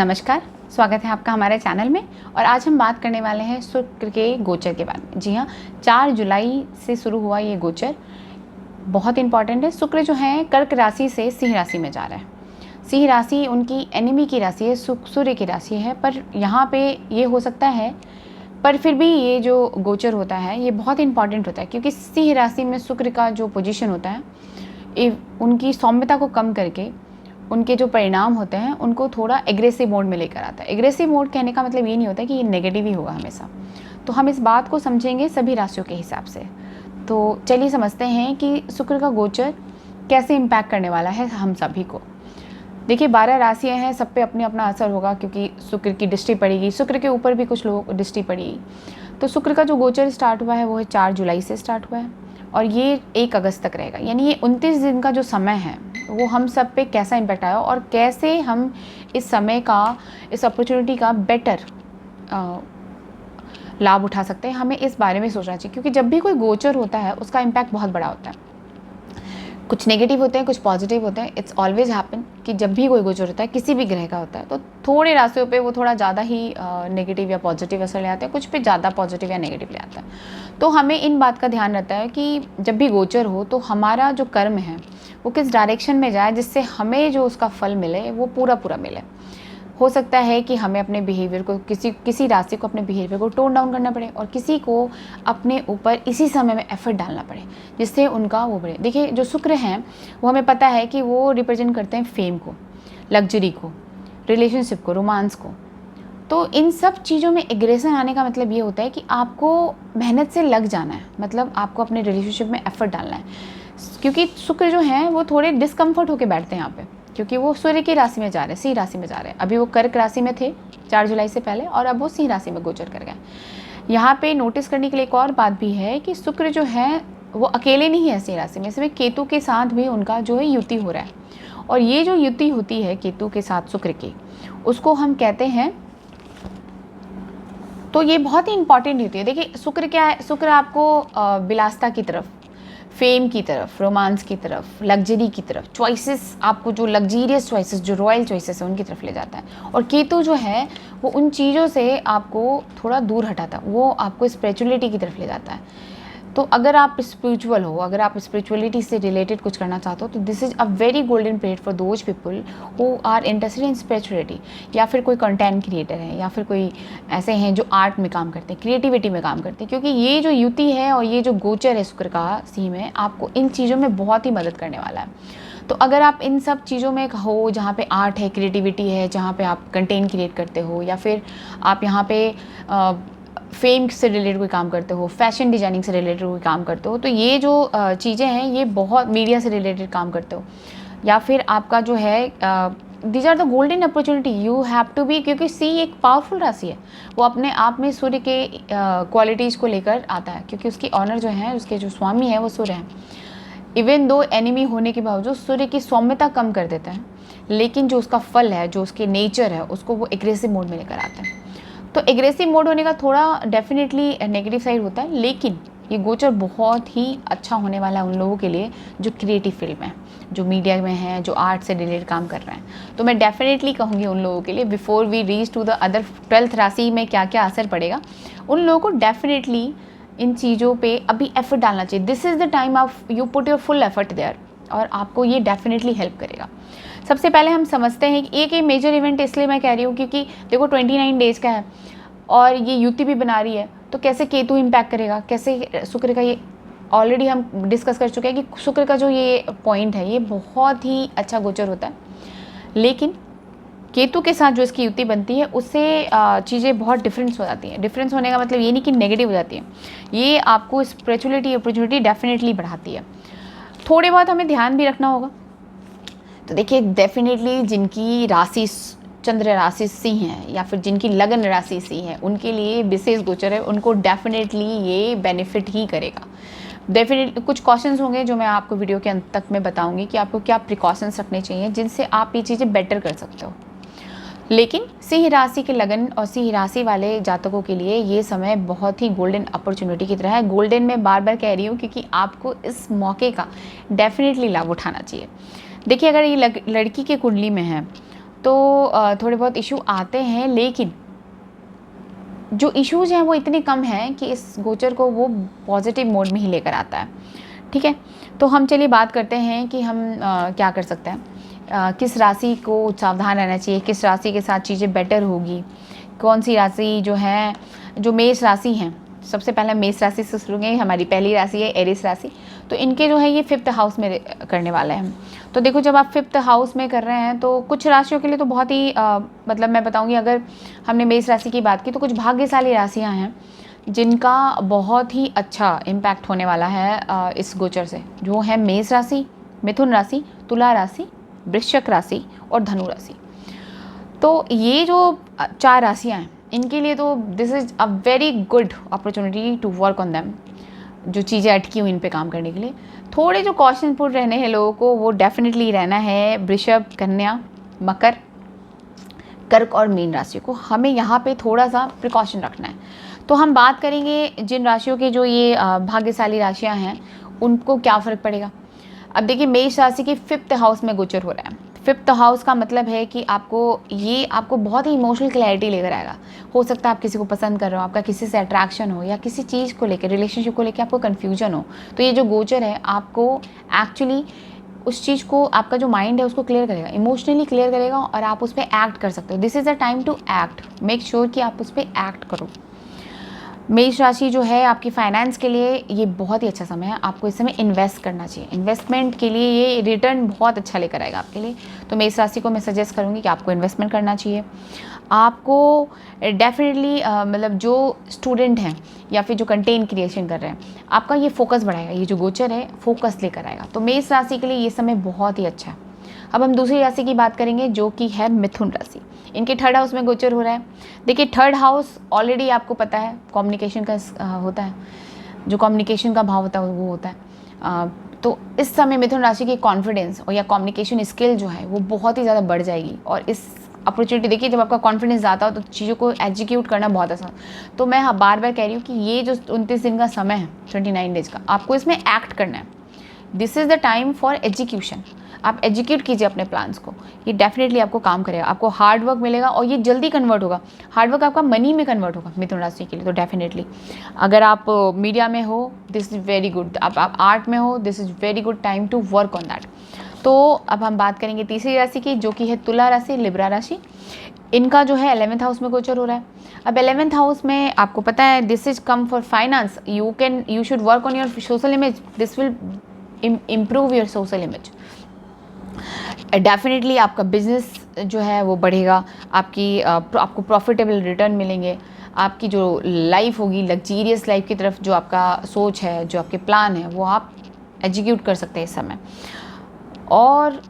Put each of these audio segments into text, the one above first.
नमस्कार, स्वागत है आपका हमारे चैनल में। और आज हम बात करने वाले हैं शुक्र के गोचर के बारे में। जी हाँ, 4 जुलाई से शुरू हुआ ये गोचर बहुत इंपॉर्टेंट है। शुक्र जो है कर्क राशि से सिंह राशि में जा रहा है। सिंह राशि उनकी एनिमी की राशि है, सूर्य की राशि है, पर यहाँ पे ये हो सकता है, पर फिर भी ये जो गोचर होता है ये बहुत इंपॉर्टेंट होता है, क्योंकि सिंह राशि में शुक्र का जो पोजीशन होता है ये उनकी सौम्यता को कम करके उनके जो परिणाम होते हैं उनको थोड़ा एग्रेसिव मोड में लेकर आता है। एग्रेसिव मोड कहने का मतलब ये नहीं होता कि ये नेगेटिव ही होगा हमेशा। तो हम इस बात को समझेंगे सभी राशियों के हिसाब से। तो चलिए समझते हैं कि शुक्र का गोचर कैसे इम्पैक्ट करने वाला है हम सभी को। देखिए 12 राशियाँ हैं, सब पे अपने अपना असर होगा, क्योंकि शुक्र की दृष्टि पड़ेगी, शुक्र के ऊपर भी कुछ लोगों को दृष्टि पड़ेगी। तो शुक्र का जो गोचर स्टार्ट हुआ है वो है 4 जुलाई से स्टार्ट हुआ है और ये 1 अगस्त तक रहेगा। यानी ये 29 दिन का जो समय है वो हम सब पे कैसा इम्पैक्ट आया और कैसे हम इस समय का, इस अपॉर्चुनिटी का बेटर लाभ उठा सकते हैं, हमें इस बारे में सोचना चाहिए। क्योंकि जब भी कोई गोचर होता है उसका इम्पैक्ट बहुत बड़ा होता है। कुछ नेगेटिव होते हैं, कुछ पॉजिटिव होते हैं। इट्स ऑलवेज हैपन कि जब भी कोई गोचर होता है किसी भी ग्रह का होता है तो थोड़े राशियों पे वो थोड़ा ज़्यादा ही नेगेटिव या पॉजिटिव असर ले आते हैं, कुछ पे ज़्यादा पॉजिटिव या नेगेटिव ले आता है। तो हमें इन बात का ध्यान रहता है कि जब भी गोचर हो तो हमारा जो कर्म है वो किस डायरेक्शन में जाए, जिससे हमें जो उसका फल मिले वो पूरा मिले। हो सकता है कि हमें अपने बिहेवियर को, किसी राशि को अपने बिहेवियर को टोन डाउन करना पड़े और किसी को अपने ऊपर इसी समय में एफर्ट डालना पड़े जिससे उनका वो बढ़े। देखिए जो शुक्र हैं वो हमें पता है कि वो रिप्रेजेंट करते हैं फेम को, लग्जरी को, रिलेशनशिप को, रोमांस को। तो इन सब चीज़ों में एग्रेशन आने का मतलब ये होता है कि आपको मेहनत से लग जाना है, मतलब आपको अपने रिलेशनशिप में एफर्ट डालना है। क्योंकि शुक्र जो हैं वो थोड़े डिस्कम्फर्ट होकर बैठते हैं यहाँ पे, क्योंकि वो सूर्य की राशि में जा रहे हैं, सिंह राशि में जा रहे हैं। अभी वो कर्क राशि में थे 4 जुलाई से पहले और अब वो सिंह राशि में गोचर कर गए। यहाँ पे नोटिस करने के लिए एक और बात भी है कि शुक्र जो है वो अकेले नहीं है सिंह राशि में, इसमें केतु के साथ भी उनका जो है युति हो रहा है। और ये जो युति होती है केतु के साथ शुक्र की, उसको हम कहते हैं, तो ये बहुत ही इंपॉर्टेंट युति है। देखिए शुक्र क्या है, शुक्र आपको विलासता की तरफ, फेम की तरफ, रोमांस की तरफ, लग्जरी की तरफ, चॉइसेस, आपको जो लग्जीरियस चॉइसेस, जो रॉयल चॉइसेस है उनकी तरफ ले जाता है। और केतु जो है वो उन चीज़ों से आपको थोड़ा दूर हटाता है, वो आपको स्पिरिचुअलिटी की तरफ ले जाता है। तो अगर आप स्पिरिचुअल हो, अगर आप स्पिरिचुअलिटी से रिलेटेड कुछ करना चाहते हो तो this is a very golden period for those people who are interested in spirituality, या फिर कोई कंटेंट क्रिएटर है, या फिर कोई ऐसे हैं जो आर्ट में काम करते हैं, क्रिएटिविटी में काम करते हैं। क्योंकि ये जो युति है और ये जो गोचर है शुक्र का सिंह में, आपको इन चीज़ों में बहुत ही मदद करने वाला है। तो अगर आप इन सब चीज़ों में हो, जहाँ पे आर्ट है, क्रिएटिविटी है, जहाँ पे आप कंटेंट क्रिएट करते हो, या फिर आप यहाँ पे फेम से रिलेटेड कोई काम करते हो, फैशन डिजाइनिंग से रिलेटेड कोई काम करते हो, तो ये जो चीज़ें हैं ये बहुत, मीडिया से रिलेटेड काम करते हो, या फिर आपका जो है these are the golden opportunity you have to be. क्योंकि सी एक पावरफुल राशि है, वो अपने आप में सूर्य के क्वालिटीज़ को लेकर आता है, क्योंकि उसकी ऑनर जो है, उसके जो स्वामी है वो सूर्य हैं। इवन दो एनिमी होने के बावजूद सूर्य की सौम्यता कम कर देता है, लेकिन जो उसका फल है, जो उसके नेचर है, उसको वो एग्रेसिव मोड में लेकर आता है। तो एग्रेसिव मोड होने का थोड़ा डेफिनेटली नेगेटिव साइड होता है, लेकिन ये गोचर बहुत ही अच्छा होने वाला है उन लोगों के लिए जो क्रिएटिव फील्ड में है, जो मीडिया में है, जो आर्ट से रिलेटेड काम कर रहे हैं। तो मैं डेफिनेटली कहूँगी उन लोगों के लिए, before we reach to the other 12th राशि में क्या क्या असर पड़ेगा, उन लोगों को डेफिनेटली इन चीज़ों पे अभी एफर्ट डालना चाहिए। This is the time of you put your full effort there, और आपको ये डेफिनेटली हेल्प करेगा। सबसे पहले हम समझते हैं कि एक मेजर इवेंट इसलिए मैं कह रही हूँ क्योंकि देखो 29 डेज का है और ये युति भी बना रही है, तो कैसे केतु इम्पैक्ट करेगा, कैसे शुक्र का, ये ऑलरेडी हम डिस्कस कर चुके हैं कि शुक्र का जो ये पॉइंट है ये बहुत ही अच्छा गोचर होता है, लेकिन केतु के साथ जो इसकी युति बनती है उससे चीज़ें बहुत डिफरेंस हो जाती हैं। डिफरेंस होने का मतलब ये नहीं कि नेगेटिव हो जाती है, ये आपको स्पिरिचुअलिटी अपॉर्चुनिटी डेफिनेटली बढ़ाती है। थोड़े बहुत हमें ध्यान भी रखना होगा। तो देखिए डेफिनेटली जिनकी राशि चंद्र राशि सिंह है, या फिर जिनकी लगन राशि सिंह है, उनके लिए विशेष गोचर है, उनको डेफिनेटली ये बेनिफिट ही करेगा। डेफिनेटली कुछ कॉशंस होंगे जो मैं आपको वीडियो के अंत तक में बताऊंगी कि आपको क्या प्रिकॉशंस रखने चाहिए जिनसे आप ये चीज़ें बेटर कर सकते हो। लेकिन सिंह राशि के लगन और सिंह राशि वाले जातकों के लिए ये समय बहुत ही गोल्डन अपॉर्चुनिटी की तरह है। गोल्डन मैं बार बार कह रही हूँ क्योंकि आपको इस मौके का डेफिनेटली लाभ उठाना चाहिए। देखिए अगर ये लड़की के कुंडली में है तो थोड़े बहुत इशू आते हैं, लेकिन जो इश्यूज़ हैं वो इतने कम हैं कि इस गोचर को वो पॉजिटिव मोड में ही लेकर आता है। ठीक है, तो हम चलिए बात करते हैं कि हम क्या कर सकते हैं, किस राशि को सावधान रहना चाहिए, किस राशि के साथ चीज़ें बेटर होगी, कौन सी राशि जो है, जो मेष राशि हैं। सबसे पहले मेष राशि से शुरू करेंगे, हमारी पहली राशि है एरिस राशि। तो इनके जो है ये 5th हाउस में करने वाले हैं हम। तो देखो, जब आप 5th हाउस में कर रहे हैं तो कुछ राशियों के लिए तो बहुत ही मतलब मैं बताऊंगी, अगर हमने मेष राशि की बात की तो कुछ भाग्यशाली राशियां हैं जिनका बहुत ही अच्छा इम्पैक्ट होने वाला है इस गोचर से, जो है मेष राशि, मिथुन राशि, तुला राशि, वृश्चिक राशि और धनु राशि। तो ये जो 4 राशियां हैं इनके लिए तो this is a very good opportunity to work on them. जो चीज़ें अटकी हुई इन पे काम करने के लिए थोड़े जो कॉशनफुल रहने हैं लोगों को, वो डेफिनेटली रहना है वृषभ, कन्या, मकर, कर्क और मीन राशि को। हमें यहाँ पे थोड़ा सा प्रिकॉशन रखना है। तो हम बात करेंगे जिन राशियों के जो ये भाग्यशाली राशियाँ हैं उनको क्या फ़र्क पड़ेगा। अब देखिए, मेष राशि के 5th हाउस में गोचर हो रहा है। 5th हाउस का मतलब है कि आपको बहुत ही इमोशनल क्लैरिटी लेकर आएगा। हो सकता है आप किसी को पसंद कर रहे हो, आपका किसी से अट्रैक्शन हो, या किसी चीज़ को लेकर, रिलेशनशिप को लेकर आपको कन्फ्यूजन हो। तो ये जो गोचर है आपको एक्चुअली उस चीज़ को, आपका जो माइंड है उसको क्लियर करेगा, इमोशनली क्लियर करेगा और आप उस पर एक्ट कर सकते हो। This is a time to act. Make sure कि आप उस पर एक्ट करो। मेष राशि जो है आपकी फाइनेंस के लिए ये बहुत ही अच्छा समय है। आपको इस समय इन्वेस्ट करना चाहिए। इन्वेस्टमेंट के लिए ये रिटर्न बहुत अच्छा लेकर आएगा आपके लिए। तो मेष राशि को मैं सजेस्ट करूँगी कि आपको इन्वेस्टमेंट करना चाहिए। आपको डेफिनेटली मतलब जो स्टूडेंट हैं या फिर जो कंटेंट क्रिएशन कर रहे हैं, आपका ये फोकस बढ़ाएगा। ये जो गोचर है फोकस लेकर आएगा। तो मेष राशि के लिए ये समय बहुत ही अच्छा है। अब हम दूसरी राशि की बात करेंगे जो कि है मिथुन राशि। इनके 3rd हाउस में गोचर हो रहा है। देखिए, 3rd हाउस ऑलरेडी आपको पता है कम्युनिकेशन का होता है, जो कम्युनिकेशन का भाव होता है वो होता है। तो इस समय मिथुन राशि की कॉन्फिडेंस और या कम्युनिकेशन स्किल जो है वो बहुत ही ज़्यादा बढ़ जाएगी। और इस अपॉर्चुनिटी, देखिए, जब आपका कॉन्फिडेंस ज़्यादा हो तो चीज़ों को एग्जीक्यूट करना बहुत आसान। तो मैं बार बार कह रही हूँ कि ये जो 29 दिन का समय है, 29 डेज का, आपको इसमें एक्ट करना है। This is the time for education. आप एजुकेट कीजिए अपने प्लान्स को। ये डेफिनेटली आपको काम करेगा, आपको हार्ड वर्क मिलेगा और ये जल्दी कन्वर्ट होगा। हार्ड वर्क आपका मनी में कन्वर्ट होगा मिथुन राशि के लिए। तो डेफिनेटली अगर आप मीडिया में हो, दिस इज़ वेरी गुड। आप आर्ट में हो, this is very good time to work on that. तो अब हम बात करेंगे तीसरी राशि की, जो कि है तुला राशि, लिब्रा राशि। इनका जो है 11th हाउस में गोचर हो रहा है। अब 11th हाउस में आपको पता है this is come for finance. You should work on your social image. This will improve your social image. Definitely आपका बिजनेस जो है वो बढ़ेगा। आपको प्रॉफिटेबल रिटर्न मिलेंगे। आपकी जो लाइफ होगी, लग्जीरियस लाइफ की तरफ जो आपका सोच है, जो आपके प्लान है, वो आप एग्जीक्यूट कर सकते हैं इस समय। और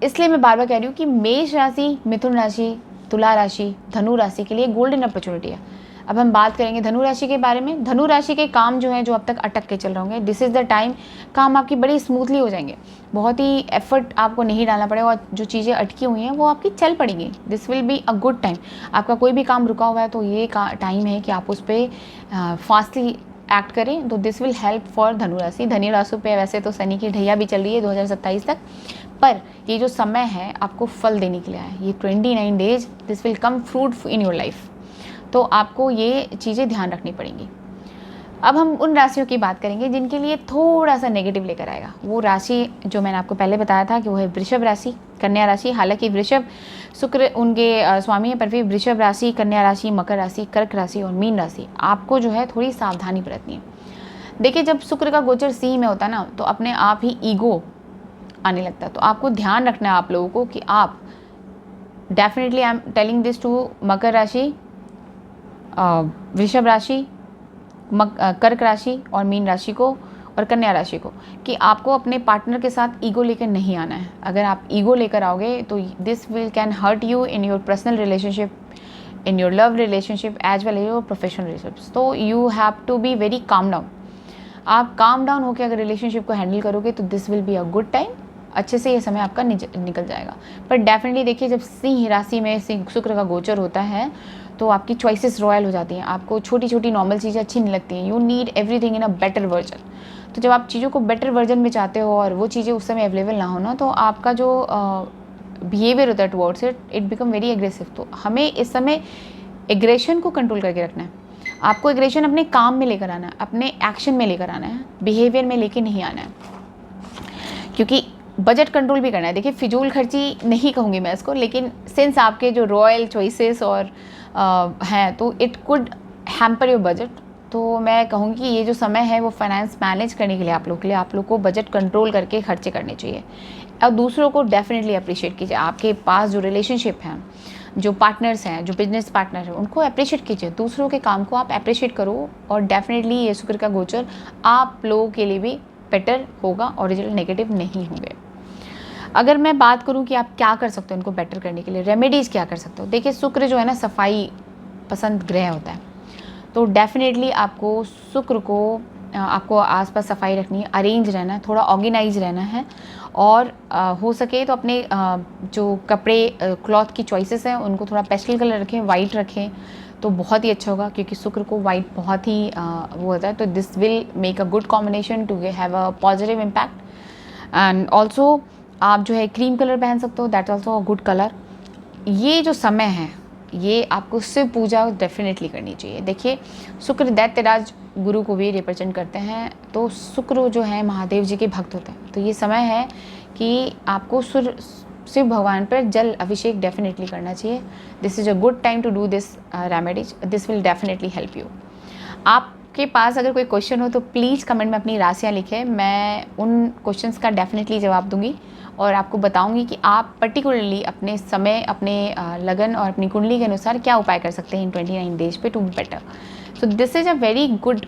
इसलिए मैं बार बार कह रही हूँ कि मेष राशि, मिथुन राशि, तुला राशि, धनु राशि के लिए गोल्डन अपॉर्चुनिटी है। अब हम बात करेंगे धनु राशि के बारे में। धनु राशि के काम जो है, जो अब तक अटक के चल रहे होंगे, दिस इज़ द टाइम, काम आपकी बड़ी स्मूथली हो जाएंगे। बहुत ही एफर्ट आपको नहीं डालना पड़ेगा और जो चीज़ें अटकी हुई हैं वो आपकी चल पड़ेंगी। This will be a good time. आपका कोई भी काम रुका हुआ है तो ये टाइम है कि आप उस पर फास्टली एक्ट करें। तो दिस विल हेल्प फॉर धनु राशि। धनु राशि पे वैसे तो शनि की ढैया भी चल रही है 2027 तक, पर ये जो समय है आपको फल देने के लिए है। ये 29 days, this will come fruit in your life. तो आपको ये चीज़ें ध्यान रखनी पड़ेंगी। अब हम उन राशियों की बात करेंगे जिनके लिए थोड़ा सा नेगेटिव लेकर आएगा। वो राशि जो मैंने आपको पहले बताया था कि वो है वृषभ राशि, कन्या राशि। हालांकि वृषभ शुक्र उनके स्वामी है, पर फिर वृषभ राशि, कन्या राशि, मकर राशि, कर्क राशि और मीन राशि, आपको जो है थोड़ी सावधानी बरतनी है। देखिए, जब शुक्र का गोचर सिंह में होता है ना, तो अपने आप ही ईगो आने लगता है। तो आपको ध्यान रखना है आप लोगों को कि आप definitely, I am telling this to मकर राशि, वृषभ राशि, कर्क राशि और मीन राशि को और कन्या राशि को, कि आपको अपने पार्टनर के साथ ईगो लेकर नहीं आना है। अगर आप ईगो लेकर आओगे तो this will can hurt you in your personal relationship, in your love relationship as well as your professional relationship. तो you have to be very calm down. आप काम डाउन होकर अगर रिलेशनशिप को हैंडल करोगे तो this will be a good time. अच्छे से ये समय आपका निकल जाएगा। पर डेफिनेटली देखिए, जब सिंह राशि में शुक्र का गोचर होता है तो आपकी चॉइसेस रॉयल हो जाती हैं। आपको छोटी छोटी नॉर्मल चीज़ें अच्छी नहीं लगती हैं। You need everything in a better version. तो जब आप चीज़ों को बेटर वर्जन में चाहते हो और वो चीज़ें उस समय अवेलेबल ना हो ना, तो आपका जो बिहेवियर होता है towards it, it become very aggressive. तो हमें इस समय एग्रेशन को कंट्रोल करके रखना है। आपको एग्रेशन अपने काम में लेकर आना है, अपने एक्शन में लेकर आना है, बिहेवियर में लेके नहीं आना है, क्योंकि बजट कंट्रोल भी करना है। देखिए फिजूल खर्ची नहीं कहूँगी मैं इसको, लेकिन सिंस आपके जो रॉयल चॉइसेस और हैं तो it could hamper your budget. तो मैं कहूँगी कि ये जो समय है वो फाइनेंस मैनेज करने के लिए आप लोग के लिए, आप लोग को बजट कंट्रोल करके खर्चे करने चाहिए। और दूसरों को डेफिनेटली अप्रिशिएट कीजिए। आपके पास जो रिलेशनशिप हैं, जो पार्टनर्स हैं, जो बिजनेस पार्टनर हैं, उनको अप्रिशिएट कीजिए। दूसरों के काम को आप अप्रिशिएट करो और डेफिनेटली ये शुक्र का गोचर आप लोगों के लिए भी बेटर होगा और रिजल्ट नेगेटिव नहीं होंगे। अगर मैं बात करूं कि आप क्या कर सकते हो इनको बेटर करने के लिए, रेमेडीज़ क्या कर सकते हो। देखिए शुक्र जो है ना सफाई पसंद ग्रह होता है, तो डेफिनेटली आपको शुक्र को आपको आसपास सफाई रखनी है, अरेंज रहना है, थोड़ा ऑर्गेनाइज रहना है। और हो सके तो अपने जो कपड़े क्लॉथ की चॉइसेस हैं उनको थोड़ा पेस्टल कलर रखें, वाइट रखें तो बहुत ही अच्छा होगा, क्योंकि शुक्र को वाइट बहुत ही वो होता है। तो this will make a good combination to have a positive impact. And also आप जो है क्रीम कलर पहन सकते हो, that also a good colour. ये जो समय है ये आपको शिव पूजा डेफिनेटली करनी चाहिए। देखिए शुक्र दैत्यराज गुरु को भी रिप्रेजेंट करते हैं, तो शुक्र जो है महादेव जी के भक्त होते हैं। तो ये समय है कि आपको शिव भगवान पर जल अभिषेक डेफिनेटली करना चाहिए। This is a good time to do this remedies, this will definitely help you. आपके पास अगर कोई क्वेश्चन हो तो प्लीज़ कमेंट में अपनी राशियाँ लिखें, मैं उन क्वेश्चंस का डेफिनेटली जवाब दूंगी और आपको बताऊंगी कि आप पर्टिकुलरली अपने समय, अपने लगन और अपनी कुंडली के अनुसार क्या उपाय कर सकते हैं इन 29 डेज पे to be better. So this is a very good.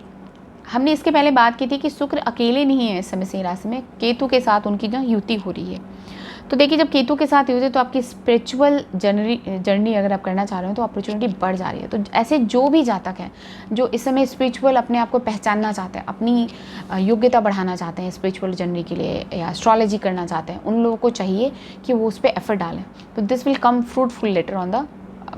हमने इसके पहले बात की थी कि शुक्र अकेले नहीं है इस समय सिंह राशि में, केतु के साथ उनकी जो युति हो रही है। तो देखिए जब केतु के साथ युति तो आपकी स्पिरिचुअल जर्नी अगर आप करना चाह रहे हो तो अपॉर्चुनिटी बढ़ जा रही है। तो ऐसे जो भी जातक हैं जो इस समय स्पिरिचुअल अपने आप को पहचानना चाहते हैं, अपनी योग्यता बढ़ाना चाहते हैं स्पिरिचुअल जर्नी के लिए या एस्ट्रोलॉजी करना चाहते हैं, उन लोगों को चाहिए कि वो उस पर एफर्ट डालें। तो this will come fruitful later on the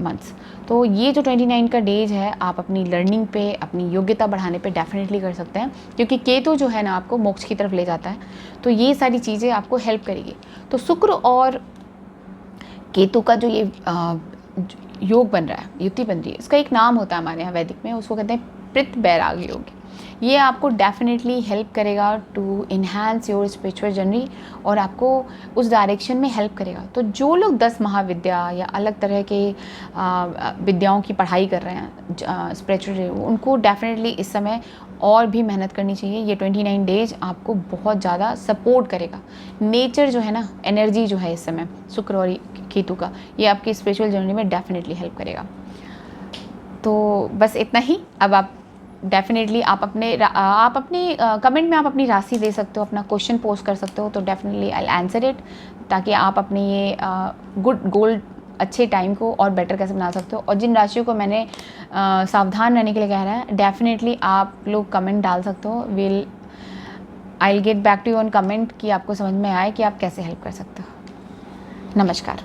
months. तो ये जो 29 का डेज है आप अपनी लर्निंग पे, अपनी योग्यता बढ़ाने पे डेफिनेटली कर सकते हैं, क्योंकि केतु जो है ना आपको मोक्ष की तरफ ले जाता है। तो ये सारी चीज़ें आपको हेल्प करेगी। तो शुक्र और केतु का जो ये योग बन रहा है, युति बन रही है, इसका एक नाम होता है हमारे यहाँ वैदिक में, उसको कहते हैं प्रित बैराग योग। ये आपको डेफिनेटली हेल्प करेगा to enhance your spiritual journey और आपको उस डायरेक्शन में हेल्प करेगा। तो जो लोग 10 महाविद्या या अलग तरह के विद्याओं की पढ़ाई कर रहे हैं स्पिरिचुअल, उनको डेफिनेटली इस समय और भी मेहनत करनी चाहिए। ये 29 डेज आपको बहुत ज़्यादा सपोर्ट करेगा। नेचर जो है ना, एनर्जी जो है इस समय शुक्र और केतु का, ये आपकी स्पिरिचुअल जर्नी में डेफिनेटली हेल्प करेगा। तो बस इतना ही। अब आप डेफिनेटली आप अपने कमेंट में आप अपनी राशि दे सकते हो, अपना क्वेश्चन पोस्ट कर सकते हो, तो डेफिनेटली आई आंसर इट, ताकि आप अपने ये गुड गोल्ड अच्छे टाइम को और बेटर कैसे बना सकते हो। और जिन राशियों को मैंने सावधान रहने के लिए कह रहा है, डेफिनेटली आप लोग कमेंट डाल सकते हो। I will get back to you on comment कि आपको समझ में आए कि आप कैसे हेल्प कर सकते हो। नमस्कार।